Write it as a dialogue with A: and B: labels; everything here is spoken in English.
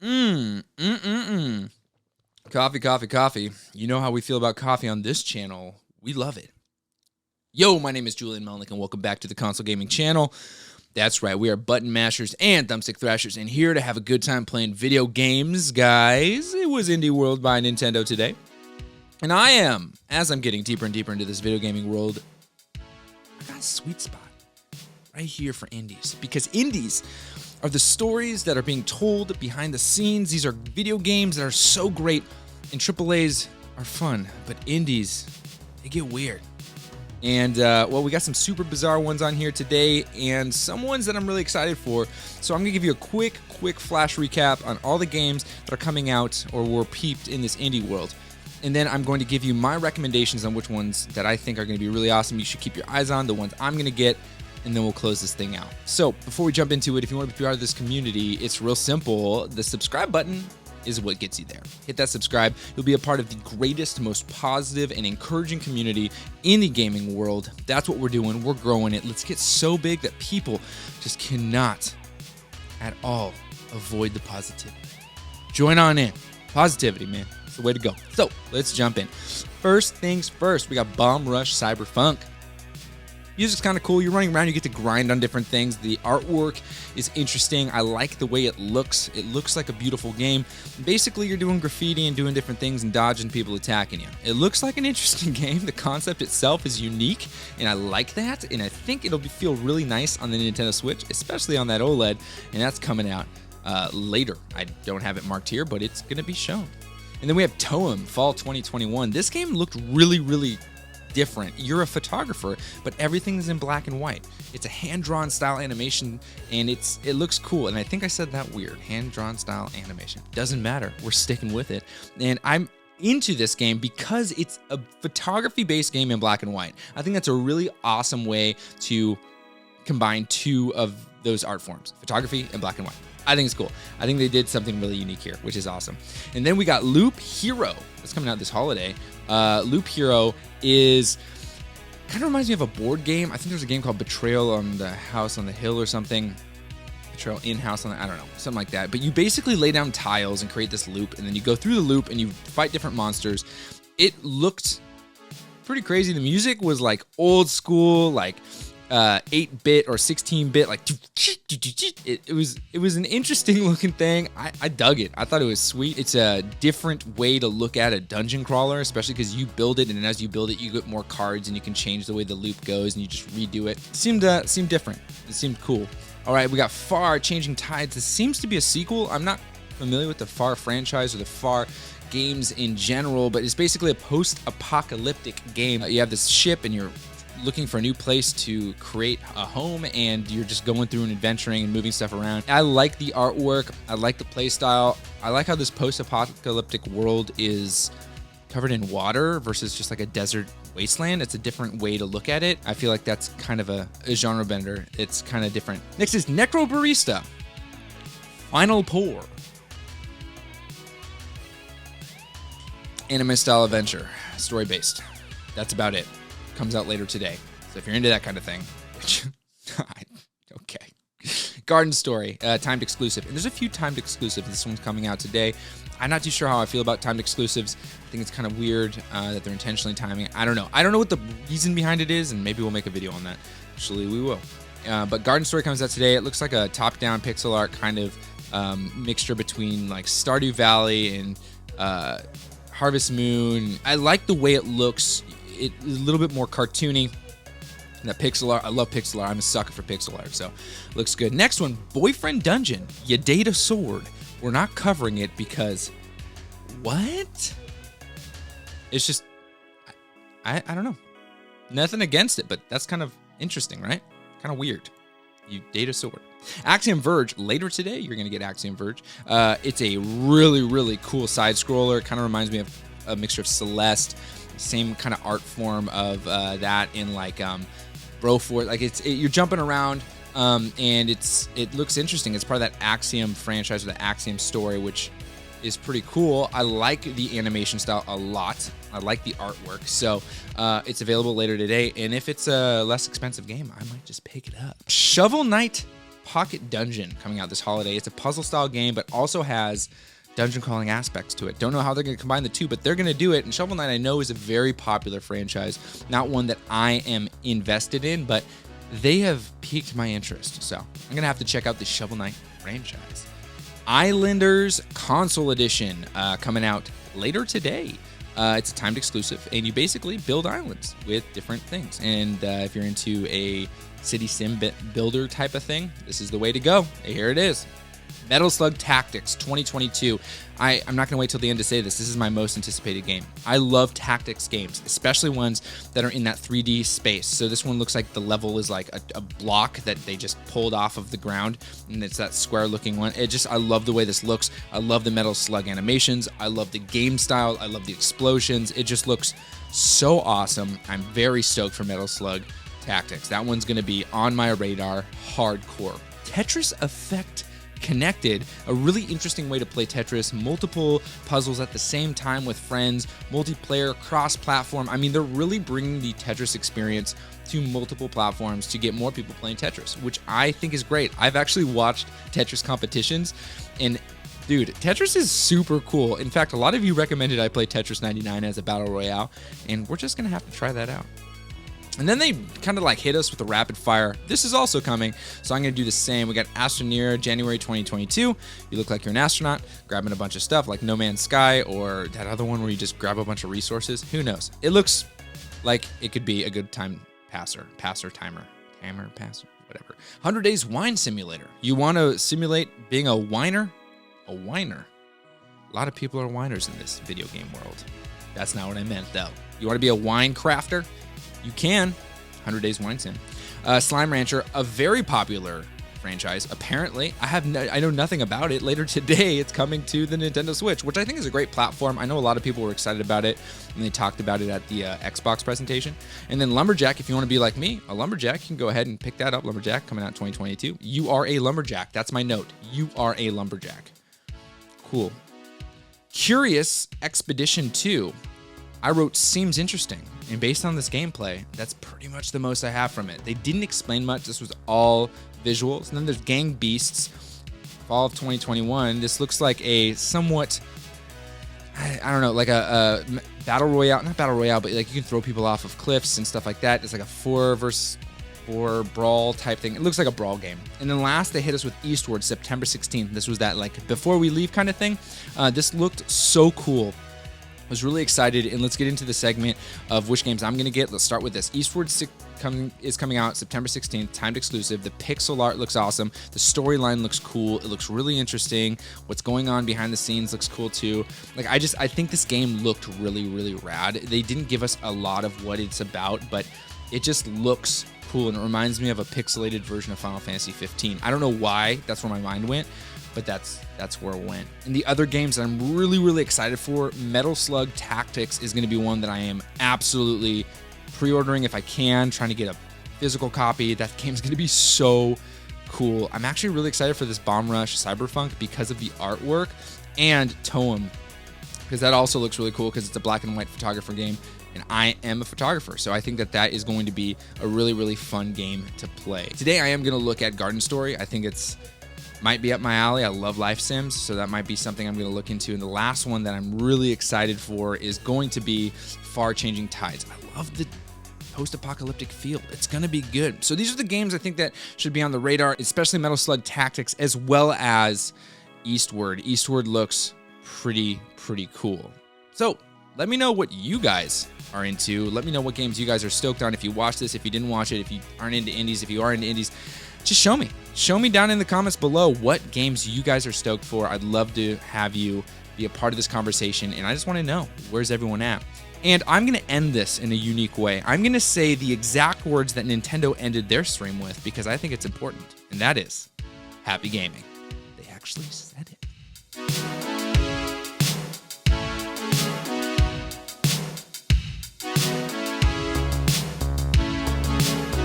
A: Mm. Coffee, coffee, coffee. You know how we feel about coffee on this channel. We love it. Yo, my name is Julian Melnick, and welcome back to the Console Gaming Channel. That's right, we are button mashers and thumbstick thrashers, and here to have a good time playing video games, guys. It was Indie World by Nintendo today. And I am, as I'm getting deeper and deeper into this video gaming world, I got a sweet spot right here for indies. Because indies are the stories that are being told behind the scenes. These are video games that are so great, and AAAs are fun, but indies, they get weird. And, well, we got some super bizarre ones on here today, and some ones that I'm really excited for. So I'm going to give you a quick flash recap on all the games that are coming out or were peeped in this indie world. And then I'm going to give you my recommendations on which ones that I think are going to be really awesome. You should keep your eyes on, the ones I'm going to get, and then we'll close this thing out. So before we jump into it, if you want to be part of this community, it's real simple. The subscribe button is what gets you there. Hit that subscribe. You'll be a part of the greatest, most positive, and encouraging community in the gaming world. That's what we're doing. We're growing it. Let's get so big that people just cannot at all avoid the positivity. Join on in. Positivity, man. It's the way to go. So let's jump in. First things first, we got Bomb Rush Cyberpunk. Music's kind of cool. You're running around, you get to grind on different things. The artwork is interesting. I like the way it looks. It looks like a beautiful game. Basically, you're doing graffiti and doing different things and dodging people attacking you. It looks like an interesting game. The concept itself is unique, and I like that. And I think it'll feel really nice on the Nintendo Switch, especially on that OLED, and that's coming out later. I don't have it marked here, but it's going to be shown. And then we have Toem, Fall 2021. This game looked really different. You're a photographer, but everything is in black and white. It's a hand-drawn style animation, and it looks cool. And I think I said that weird. Hand-drawn style animation. Doesn't matter. We're sticking with it. And I'm into this game because it's a photography-based game in black and white. I think that's a really awesome way to combine two of those art forms, photography and black and white. I think it's cool. I think they did something really unique here, which is awesome. And then we got Loop Hero. That's coming out this holiday. Loop Hero is kind of reminds me of a board game. I think there's a game called Betrayal on the House on the Hill or something. Betrayal in House on the, I don't know, something like that. But you basically lay down tiles and create this loop, and then you go through the loop and you fight different monsters. It looked pretty crazy. The music was like old school, like 8-bit or 16-bit, like it was an interesting looking thing. I dug it. I thought it was sweet. It's a different way to look at a dungeon crawler, especially because you build it, and as you build it, you get more cards, and you can change the way the loop goes, and you just redo it. Seemed different. It seemed cool. All right, we got Far Changing Tides. This seems to be a sequel. I'm not familiar with the Far franchise or the Far games in general, but it's basically a post-apocalyptic game. You have this ship, and you're looking for a new place to create a home, and you're just going through and adventuring and moving stuff around. I like the artwork. I like the play style. I like how this post-apocalyptic world is covered in water versus just like a desert wasteland. It's a different way to look at it. I feel like that's kind of a genre bender. It's kind of different. Next is Necro Barista. Final Pour. Anime style adventure. Story based. That's about it. Comes out later today. So if you're into that kind of thing, which, okay. Garden Story, timed exclusive. And there's a few timed exclusives. This one's coming out today. I'm not too sure how I feel about timed exclusives. I think it's kind of weird that they're intentionally timing. I don't know. I don't know what the reason behind it is, and maybe we'll make a video on that. Actually, we will. But Garden Story comes out today. It looks like a top-down pixel art kind of mixture between like Stardew Valley and Harvest Moon. I like the way it looks. It's a little bit more cartoony. That pixel art, I love pixel art. I'm a sucker for pixel art, so looks good. Next one, Boyfriend Dungeon. You date a sword. We're not covering it because what? It's just I don't know. Nothing against it, but that's kind of interesting, right? Kind of weird. You date a sword. Axiom Verge, later today, you're going to get Axiom Verge. It's a really cool side scroller. Kind of reminds me of a mixture of Celeste. Same kind of art form of that in like Broforce. Like you're jumping around, and it looks interesting. It's part of that Axiom franchise or the Axiom story, which is pretty cool. I like the animation style a lot. I like the artwork. So it's available later today. And if it's a less expensive game, I might just pick it up. Shovel Knight Pocket Dungeon coming out this holiday. It's a puzzle-style game, but also has dungeon crawling aspects to it. Don't know how they're going to combine the two, but they're going to do it. And Shovel Knight, I know, is a very popular franchise. Not one that I am invested in, but they have piqued my interest. So I'm going to have to check out the Shovel Knight franchise. Islanders Console Edition coming out later today. It's a timed exclusive, and you basically build islands with different things. And if you're into a city sim builder type of thing, this is the way to go. Here it is. Metal Slug Tactics 2022. I'm not going to wait till the end to say this. This is my most anticipated game. I love tactics games, especially ones that are in that 3D space. So this one looks like the level is like a block that they just pulled off of the ground, and it's that square looking one. I love the way this looks. I love the Metal Slug animations. I love the game style. I love the explosions. It just looks so awesome. I'm very stoked for Metal Slug Tactics. That one's going to be on my radar hardcore. Tetris Effect Connected, a really interesting way to play Tetris, multiple puzzles at the same time with friends, multiplayer, cross-platform. I mean, they're really bringing the Tetris experience to multiple platforms to get more people playing Tetris, which I think is great. I've actually watched Tetris competitions, and dude, Tetris is super cool. In fact, a lot of you recommended I play Tetris 99 as a battle royale, and we're just gonna have to try that out. And then they kind of like hit us with a rapid fire. This is also coming, so I'm going to do the same. We got Astroneer, January 2022. You look like you're an astronaut, grabbing a bunch of stuff like No Man's Sky or that other one where you just grab a bunch of resources. Who knows? It looks like it could be a good timer, whatever. 100 Days Wine Simulator. You want to simulate being a whiner? A whiner. A lot of people are whiners in this video game world. That's not what I meant, though. You want to be a wine crafter? You can. 100 Days Wine Sim. Slime Rancher, a very popular franchise. Apparently, I know nothing about it. Later today, it's coming to the Nintendo Switch, which I think is a great platform. I know a lot of people were excited about it, and they talked about it at the Xbox presentation. And then Lumberjack, if you want to be like me, a Lumberjack, you can go ahead and pick that up. Lumberjack coming out 2022. You are a Lumberjack. That's my note. You are a Lumberjack. Cool. Curious Expedition 2. I wrote, seems interesting. And based on this gameplay, that's pretty much the most I have from it. They didn't explain much. This was all visuals. And then there's Gang Beasts, fall of 2021. This looks like a somewhat, I don't know, like a battle royale. Not battle royale, but like you can throw people off of cliffs and stuff like that. It's like a 4 versus 4 brawl type thing. It looks like a brawl game. And then last, they hit us with Eastward, September 16th. This was that like before we leave kind of thing. This looked so cool. I was really excited, and let's get into the segment of which games I'm going to get. Let's start with this. Eastward is coming out September 16th, timed exclusive. The pixel art looks awesome. The storyline looks cool. It looks really interesting. What's going on behind the scenes looks cool too. Like I think this game looked really, really rad. They didn't give us a lot of what it's about, but it just looks cool, and it reminds me of a pixelated version of Final Fantasy 15. I don't know why that's where my mind went, but that's where it went. And the other games that I'm really, really excited for, Metal Slug Tactics is going to be one that I am absolutely pre-ordering if I can, trying to get a physical copy. That game's going to be so cool. I'm actually really excited for this Bomb Rush Cyberpunk because of the artwork, and Toem, because that also looks really cool because it's a black and white photographer game, and I am a photographer, so I think that is going to be a really, really fun game to play. Today I am going to look at Garden Story. I think it's might be up my alley. I love life sims, so that might be something I'm going to look into. And the last one that I'm really excited for is going to be Far Changing Tides. I love the post-apocalyptic feel. It's going to be good. So these are the games I think that should be on the radar, especially Metal Slug Tactics, as well as Eastward. Eastward looks pretty cool. So let me know what you guys are into. Let me know what games you guys are stoked on. If you watched this, if you didn't watch it, if you aren't into indies, if you are into indies, just show me. Show me down in the comments below what games you guys are stoked for. I'd love to have you be a part of this conversation, and I just want to know, where's everyone at? And I'm going to end this in a unique way. I'm going to say the exact words that Nintendo ended their stream with because I think it's important, and that is, happy gaming. They actually said it.